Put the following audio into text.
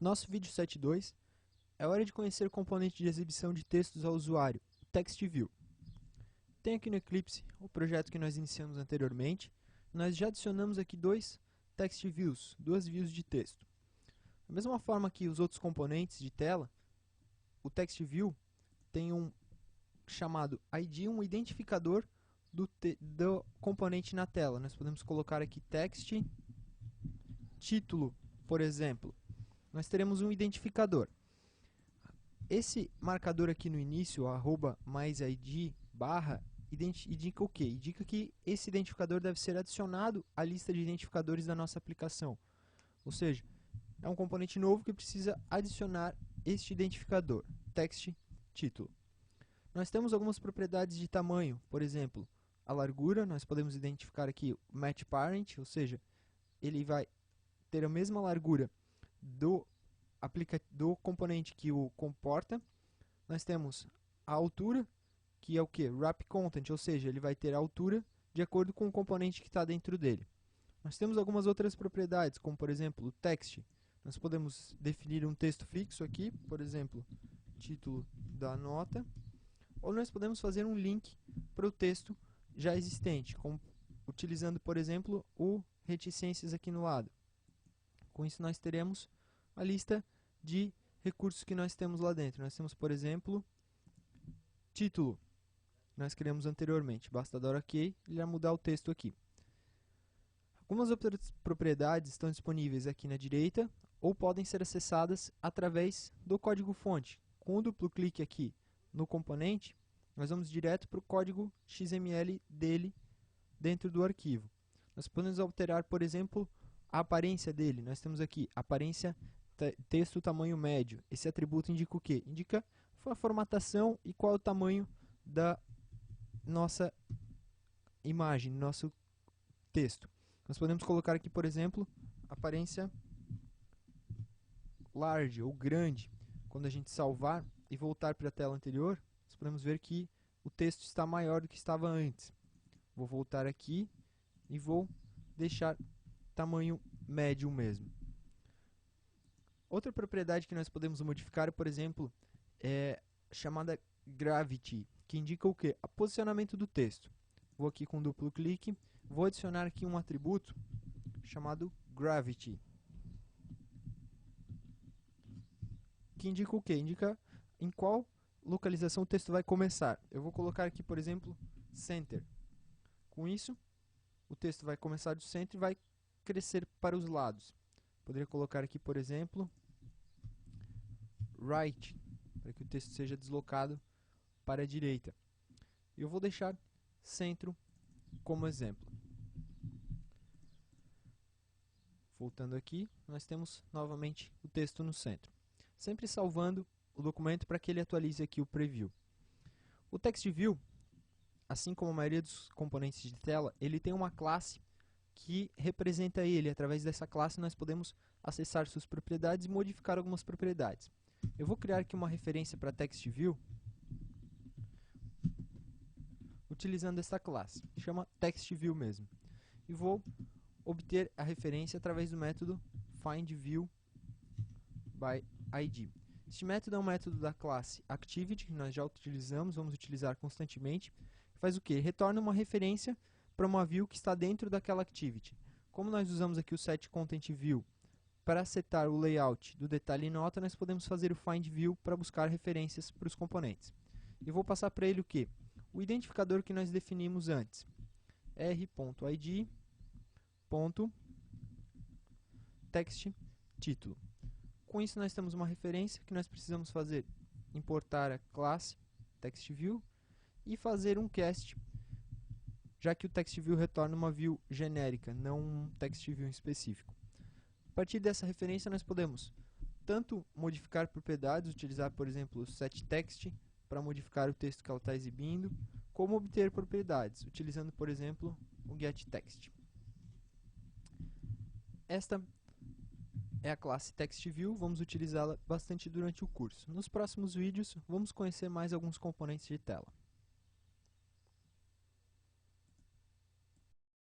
Nosso vídeo 7.2 é hora de conhecer o componente de exibição de textos ao usuário, o TextView. Tem aqui no Eclipse o projeto que nós iniciamos anteriormente. Nós já adicionamos aqui dois TextViews, duas views de texto. Da mesma forma que os outros componentes de tela, o TextView tem um chamado ID, um identificador do componente na tela. Nós podemos colocar aqui text, título, por exemplo. Nós teremos um identificador. Esse marcador aqui no início, mais ID, barra, indica o quê? Indica que esse identificador deve ser adicionado à lista de identificadores da nossa aplicação. Ou seja, é um componente novo que precisa adicionar este identificador, text, título. Nós temos algumas propriedades de tamanho, por exemplo, a largura. Nós podemos identificar aqui o match parent, ou seja, ele vai ter a mesma largura do componente que o comporta. Nós temos a altura, que é o que? Wrap content, ou seja, ele vai ter a altura de acordo com o componente que está dentro dele. Nós temos algumas outras propriedades, como por exemplo o text. Nós podemos definir um texto fixo aqui, por exemplo, título da nota, ou nós podemos fazer um link para o texto já existente, utilizando, por exemplo, o reticências aqui no lado. Com isso nós teremos a lista de recursos que nós temos lá dentro. Nós temos, por exemplo, título. Nós criamos anteriormente. Basta dar OK e já mudar o texto aqui. Algumas outras propriedades estão disponíveis aqui na direita ou podem ser acessadas através do código-fonte. Com o duplo clique aqui no componente, nós vamos direto para o código XML dele dentro do arquivo. Nós podemos alterar, por exemplo, a aparência dele. Nós temos aqui aparência texto tamanho médio. Esse atributo indica o quê? Indica a formatação e qual é o tamanho da nossa imagem, nosso texto. Nós podemos colocar aqui, por exemplo, aparência large ou grande. Quando a gente salvar e voltar para a tela anterior, nós podemos ver que o texto está maior do que estava antes. Vou voltar aqui e vou deixar tamanho médio mesmo. Outra propriedade que nós podemos modificar, por exemplo, é chamada Gravity, que indica o quê? O posicionamento do texto. Vou aqui com duplo clique, vou adicionar aqui um atributo chamado Gravity, que indica o quê? Indica em qual localização o texto vai começar. Eu vou colocar aqui, por exemplo, Center. Com isso, o texto vai começar do centro e vai crescer para os lados. Poderia colocar aqui, por exemplo, Right, para que o texto seja deslocado para a direita. Eu vou deixar centro como exemplo. Voltando aqui, nós temos novamente o texto no centro. Sempre salvando o documento para que ele atualize aqui o preview. O TextView, assim como a maioria dos componentes de tela, ele tem uma classe que representa ele. Através dessa classe nós podemos acessar suas propriedades e modificar algumas propriedades. Eu vou criar aqui uma referência para TextView utilizando essa classe, chama TextView mesmo. E vou obter a referência através do método findViewById. Este método é um método da classe Activity, que nós já utilizamos, vamos utilizar constantemente. Faz o quê? Retorna uma referência para uma view que está dentro daquela activity. Como nós usamos aqui o setContentView para setar o layout do detalhe nota, nós podemos fazer o findView para buscar referências para os componentes. E vou passar para ele o quê? O identificador que nós definimos antes. r.id.textTítulo. Com isso nós temos uma referência que nós precisamos fazer, importar a classe TextView e fazer um cast, já que o TextView retorna uma view genérica, não um TextView específico. A partir dessa referência nós podemos tanto modificar propriedades, utilizar por exemplo o setText para modificar o texto que ela está exibindo, como obter propriedades, utilizando por exemplo o getText. Esta é a classe TextView, vamos utilizá-la bastante durante o curso. Nos próximos vídeos vamos conhecer mais alguns componentes de tela.